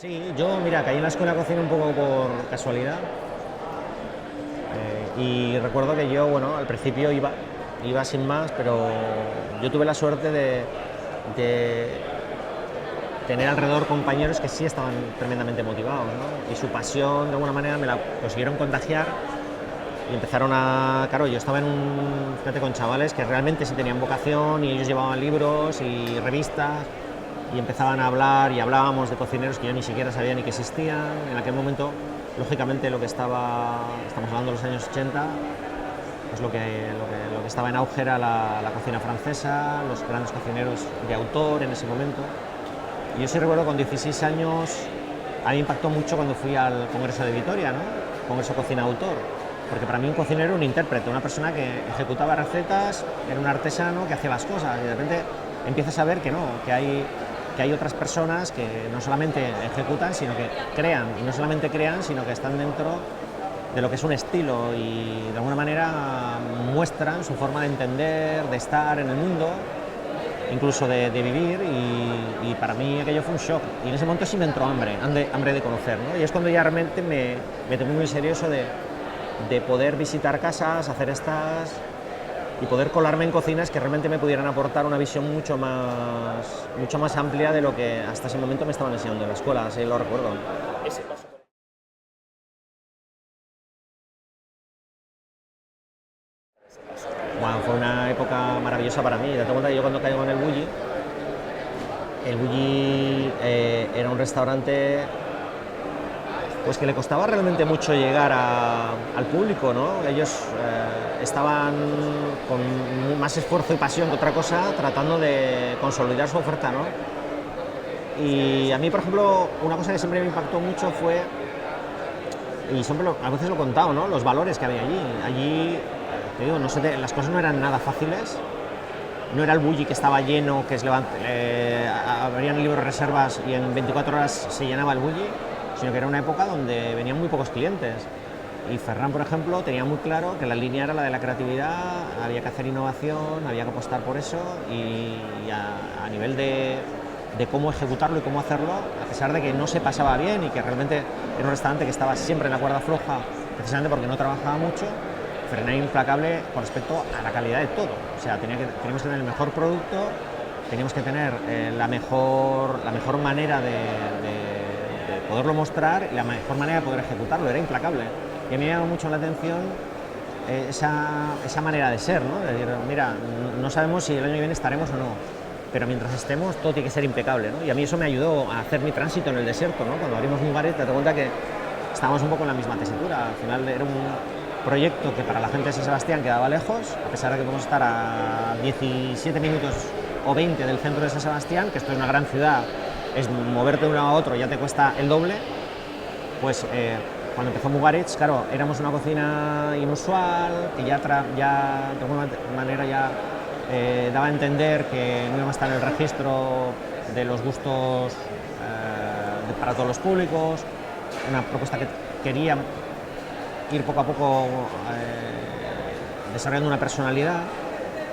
Sí, yo, mira, caí en la escuela de cocina un poco por casualidad. Y recuerdo que yo, bueno, al principio iba sin más, pero yo tuve la suerte de tener alrededor compañeros que sí estaban tremendamente motivados, ¿no? Y su pasión, de alguna manera, me la consiguieron contagiar y empezaron a... Claro, yo estaba fíjate, con chavales que realmente sí tenían vocación y ellos llevaban libros y revistas y empezaban a hablar y hablábamos de cocineros que yo ni siquiera sabía ni que existían. En aquel momento, lógicamente, estamos hablando de los años 80, pues lo que estaba en auge era la cocina francesa, los grandes cocineros de autor en ese momento. Y yo sí recuerdo con 16 años, a mí me impactó mucho cuando fui al Congreso de Vitoria, ¿no? Congreso Cocina Autor, porque para mí un cocinero era un intérprete, una persona que ejecutaba recetas, era un artesano que hacía las cosas y de repente empiezas a ver que no, que hay otras personas que no solamente ejecutan, sino que crean, y no solamente crean, sino que están dentro de lo que es un estilo y de alguna manera muestran su forma de entender, de estar en el mundo, incluso de vivir, y para mí aquello fue un shock. Y en ese momento sí me entró hambre de conocer, ¿no? Y es cuando ya realmente me tomé muy serio eso de poder visitar casas, hacer estas y poder colarme en cocinas que realmente me pudieran aportar una visión mucho más amplia de lo que hasta ese momento me estaban enseñando en la escuela, así lo recuerdo. Ese paso. Bueno, fue una época maravillosa para mí. Date cuenta que yo cuando caigo en el Bulli era un restaurante pues que le costaba realmente mucho llegar al público, ¿no? Ellos estaban con más esfuerzo y pasión que otra cosa tratando de consolidar su oferta, ¿no? Y a mí, por ejemplo, una cosa que siempre me impactó mucho fue, y siempre a veces lo he contado, ¿no? Los valores que había allí. Allí, te digo, las cosas no eran nada fáciles. No era el Bulli que estaba lleno, que abrían el libro de reservas y en 24 horas se llenaba el Bulli, sino que era una época donde venían muy pocos clientes. Y Ferran, por ejemplo, tenía muy claro que la línea era la de la creatividad, había que hacer innovación, había que apostar por eso y a nivel de cómo ejecutarlo y cómo hacerlo, a pesar de que no se pasaba bien y que realmente era un restaurante que estaba siempre en la cuerda floja, precisamente porque no trabajaba mucho. Ferran era implacable con respecto a la calidad de todo. O sea, teníamos que tener el mejor producto, teníamos que tener la mejor manera de poderlo mostrar y la mejor manera de poder ejecutarlo. Era implacable. Y a mí me llama mucho la atención esa manera de ser, ¿no? De decir, mira, no sabemos si el año que viene estaremos o no, pero mientras estemos todo tiene que ser impecable, ¿no? Y a mí eso me ayudó a hacer mi tránsito en el desierto, ¿no? Cuando abrimos Mugaret, te das cuenta que estábamos un poco en la misma tesitura. Al final era un proyecto que para la gente de San Sebastián quedaba lejos, a pesar de que podemos estar a 17 minutos o 20 del centro de San Sebastián, que esto es una gran ciudad, es moverte de un lado a otro ya te cuesta el doble. Pues cuando empezó Mugaritz, claro, éramos una cocina inusual, que ya de alguna manera ya daba a entender que no íbamos a estar en el registro de los gustos para todos los públicos, una propuesta que quería ir poco a poco desarrollando una personalidad.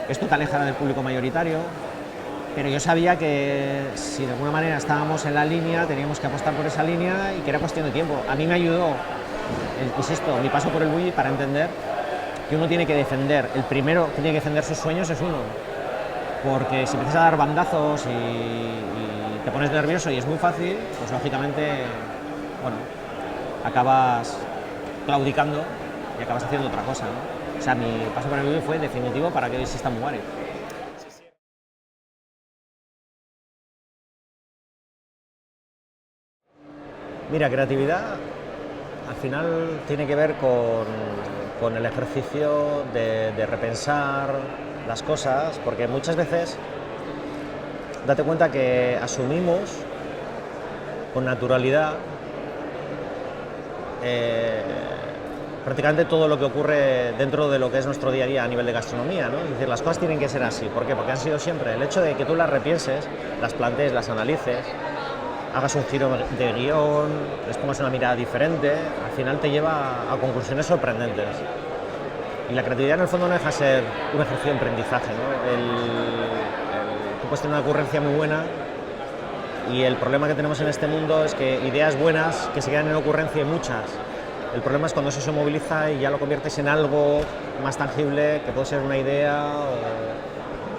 Esto te aleja del público mayoritario, pero yo sabía que si de alguna manera estábamos en la línea, teníamos que apostar por esa línea y que era cuestión de tiempo. A mí me ayudó, insisto, mi paso por el Bulli para entender que uno tiene que defender, el primero que tiene que defender sus sueños es uno, porque si empiezas a dar bandazos y te pones nervioso y es muy fácil, pues lógicamente, bueno, acabas claudicando y acabas haciendo otra cosa, ¿no? O sea, mi paso por el Bulli fue definitivo para que hoy exista Mugaritz. Mira, creatividad al final tiene que ver con el ejercicio de repensar las cosas, porque muchas veces date cuenta que asumimos con naturalidad prácticamente todo lo que ocurre dentro de lo que es nuestro día a día a nivel de gastronomía, ¿no? Es decir, las cosas tienen que ser así. ¿Por qué? Porque han sido siempre. El hecho de que tú las repienses, las plantees, las analices, hagas un giro de guión, les pongas una mirada diferente, al final te lleva a conclusiones sorprendentes. Y la creatividad en el fondo no deja de ser un ejercicio de aprendizaje, ¿no? Tú puedes tener una ocurrencia muy buena, y el problema que tenemos en este mundo es que ideas buenas que se quedan en ocurrencia hay muchas. El problema es cuando eso se moviliza y ya lo conviertes en algo más tangible, que puede ser una idea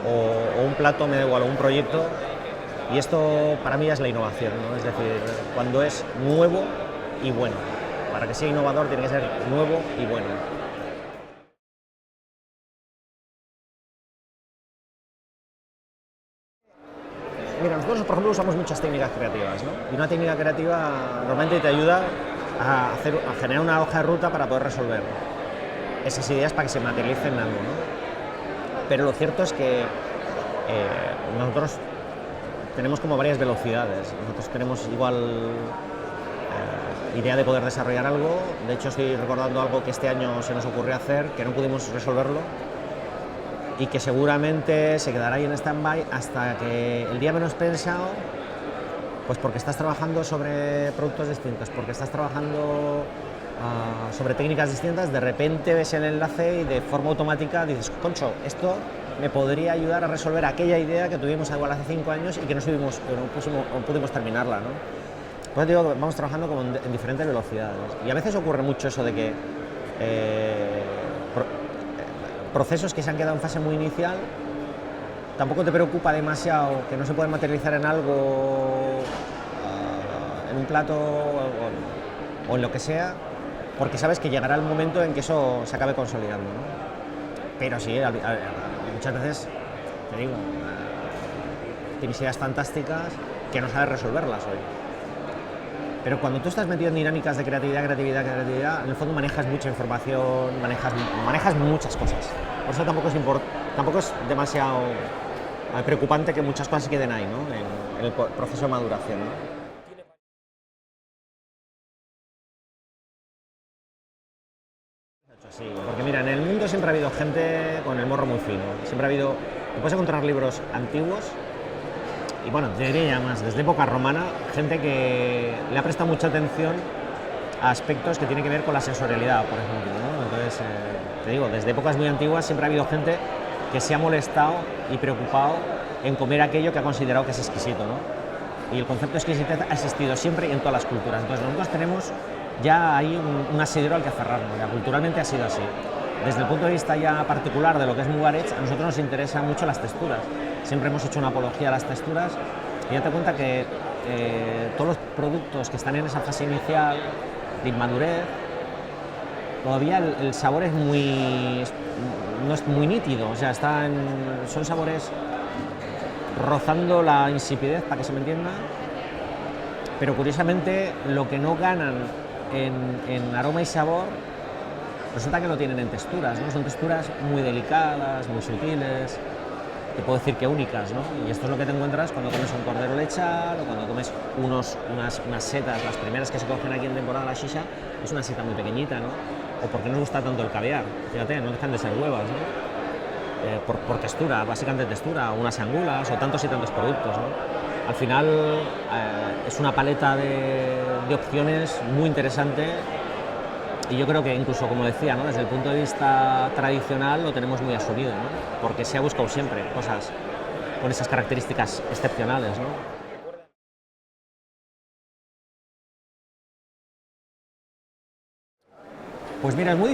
o un plato, me da igual, o un proyecto. Y esto para mí es la innovación, ¿no? Es decir, cuando es nuevo y bueno. Para que sea innovador tiene que ser nuevo y bueno. Mira, nosotros por ejemplo usamos muchas técnicas creativas, ¿no? Y una técnica creativa normalmente te ayuda a generar una hoja de ruta para poder resolver esas ideas para que se materialicen en algo, ¿no? Pero lo cierto es que nosotros tenemos como varias velocidades. Nosotros tenemos igual idea de poder desarrollar algo. De hecho, estoy recordando algo que este año se nos ocurrió hacer, que no pudimos resolverlo y que seguramente se quedará ahí en stand-by hasta que el día menos pensado, pues porque estás trabajando sobre productos distintos, porque estás trabajando sobre técnicas distintas, de repente ves el enlace y de forma automática dices, concho, esto me podría ayudar a resolver aquella idea que tuvimos igual hace 5 años y que no pudimos terminarla, ¿no? Pues digo, vamos trabajando como en diferentes velocidades y a veces ocurre mucho eso de que procesos que se han quedado en fase muy inicial tampoco te preocupa demasiado que no se pueden materializar en algo, en un plato o en lo que sea, porque sabes que llegará el momento en que eso se acabe consolidando, ¿no? Pero sí, muchas veces, te digo, tienes ideas fantásticas que no sabes resolverlas hoy. Pero cuando tú estás metido en dinámicas de creatividad, en el fondo manejas mucha información, manejas muchas cosas. Por eso tampoco es demasiado preocupante que muchas cosas se queden ahí, ¿no? En el proceso de maduración, ¿no? Sí, porque mira, en el mundo siempre ha habido gente con el morro muy fino. Siempre ha habido, puedes encontrar libros antiguos y bueno, te diría más, desde época romana, gente que le ha prestado mucha atención a aspectos que tienen que ver con la sensorialidad, por ejemplo, ¿no? Entonces, te digo, desde épocas muy antiguas siempre ha habido gente que se ha molestado y preocupado en comer aquello que ha considerado que es exquisito, ¿no? Y el concepto de exquisitez ha existido siempre y en todas las culturas. Entonces nosotros tenemos ya ahí un asidero al que aferrarnos, ya culturalmente ha sido así. Desde el punto de vista ya particular de lo que es Mugaretz, a nosotros nos interesan mucho las texturas. Siempre hemos hecho una apología a las texturas y date cuenta que todos los productos que están en esa fase inicial de inmadurez, todavía el sabor no es muy nítido, o sea, son sabores rozando la insipidez, para que se me entienda, pero curiosamente lo que no ganan en aroma y sabor resulta que lo tienen en texturas, ¿no? Son texturas muy delicadas, muy sutiles, te puedo decir que únicas, ¿no? Y esto es lo que te encuentras cuando comes un cordero lechal o cuando comes unas setas, las primeras que se cogen aquí en temporada la shisha, es una seta muy pequeñita, ¿no? O porque no nos gusta tanto el caviar, fíjate, no dejan de ser huevas, ¿no? Por textura, básicamente textura, unas angulas o tantos y tantos productos, ¿no? Al final es una paleta de opciones muy interesante y yo creo que incluso, como decía, ¿no? Desde el punto de vista tradicional lo tenemos muy asumido, ¿no? Porque se ha buscado siempre cosas con esas características excepcionales, ¿no? Pues mira, es muy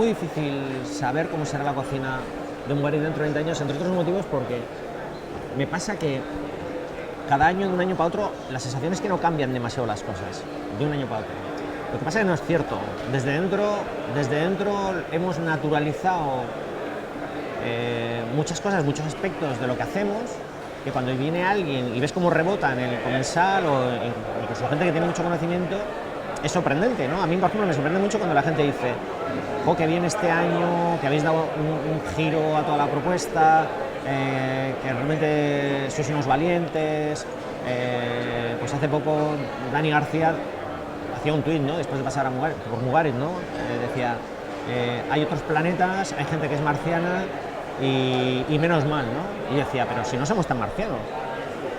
difícil saber cómo será la cocina de un Mugaritz dentro de 20 años, entre otros motivos porque me pasa que cada año, de un año para otro, la sensación es que no cambian demasiado las cosas, de un año para otro. Lo que pasa es que no es cierto. Desde dentro hemos naturalizado muchas cosas, muchos aspectos de lo que hacemos, que cuando viene alguien y ves cómo rebota en el comensal o incluso gente que tiene mucho conocimiento, es sorprendente, ¿no? A mí, por ejemplo, me sorprende mucho cuando la gente dice, jo, que bien este año, que habéis dado un giro a toda la propuesta, que realmente sois unos valientes. Pues hace poco Dani García hacía un tuit, ¿no? Después de pasar por Mugaritz, ¿no? Decía, hay otros planetas, hay gente que es marciana y menos mal, ¿no? Y decía, pero si no somos tan marcianos,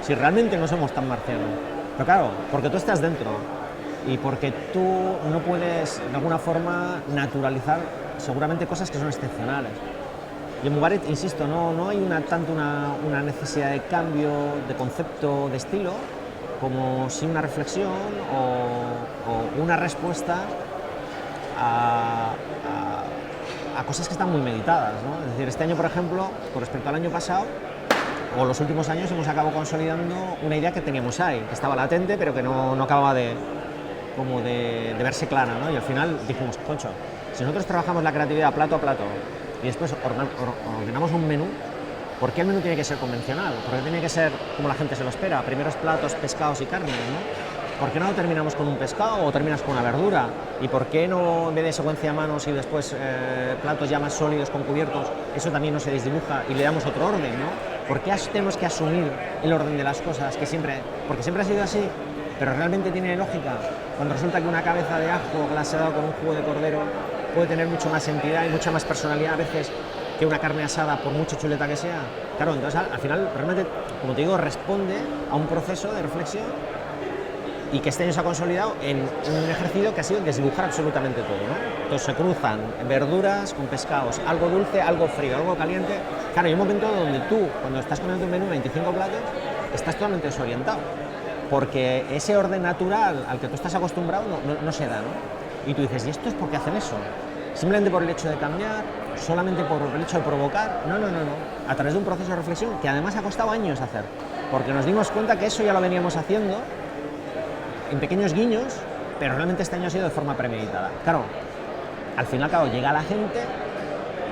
si realmente no somos tan marcianos. Pero claro, porque tú estás dentro y porque tú no puedes de alguna forma naturalizar seguramente cosas que son excepcionales. Y en Mugarit, insisto, no hay tanto una necesidad de cambio de concepto, de estilo, como sí una reflexión o una respuesta a cosas que están muy meditadas, ¿no? Es decir, este año, por ejemplo, con respecto al año pasado, o los últimos años, hemos acabado consolidando una idea que teníamos ahí, que estaba latente, pero que no acababa de verse clara, ¿no? Y al final dijimos, concho, si nosotros trabajamos la creatividad plato a plato y después ordenamos un menú, ¿por qué el menú tiene que ser convencional? ¿Por qué tiene que ser como la gente se lo espera? Primeros platos, pescados y carnes, ¿no? ¿Por qué no terminamos con un pescado o terminas con una verdura? ¿Y por qué no, en vez de secuencia a manos y después platos ya más sólidos con cubiertos, eso también no se desdibuja y le damos otro orden, ¿no? ¿Por qué tenemos que asumir el orden de las cosas? Porque siempre ha sido así, pero realmente tiene lógica. Cuando resulta que una cabeza de ajo glaseada con un jugo de cordero puede tener mucho más entidad y mucha más personalidad a veces que una carne asada, por mucho chuleta que sea. Claro, entonces al final realmente, como te digo, responde a un proceso de reflexión y que este año se ha consolidado en un ejercicio que ha sido desdibujar absolutamente todo, ¿no? Entonces se cruzan verduras con pescados, algo dulce, algo frío, algo caliente. Claro, hay un momento donde tú, cuando estás comiendo un menú de 25 platos, estás totalmente desorientado, porque ese orden natural al que tú estás acostumbrado no se da, ¿no? Y tú dices, ¿y esto es por qué hacen eso? ¿Simplemente por el hecho de cambiar? ¿Solamente por el hecho de provocar? No. A través de un proceso de reflexión que además ha costado años hacer, porque nos dimos cuenta que eso ya lo veníamos haciendo en pequeños guiños, pero realmente este año ha sido de forma premeditada. Claro, al fin y al cabo llega la gente,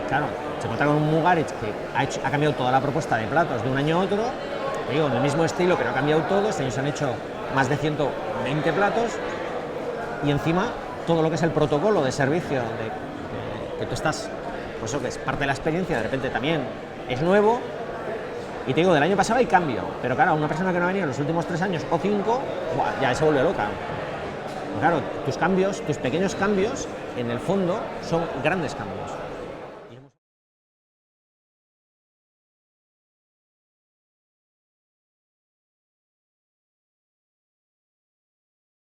claro, se encuentra con un Mugarit que ha cambiado toda la propuesta de platos de un año a otro, digo, en el mismo estilo, pero ha cambiado todo. Este año se han hecho más de 120 platos y encima todo lo que es el protocolo de servicio que tú estás, pues eso que es parte de la experiencia, de repente también es nuevo. Y te digo, del año pasado hay cambio, pero claro, una persona que no ha venido en los últimos 3 años o 5, ya se vuelve loca. Claro, tus pequeños cambios, en el fondo, son grandes cambios.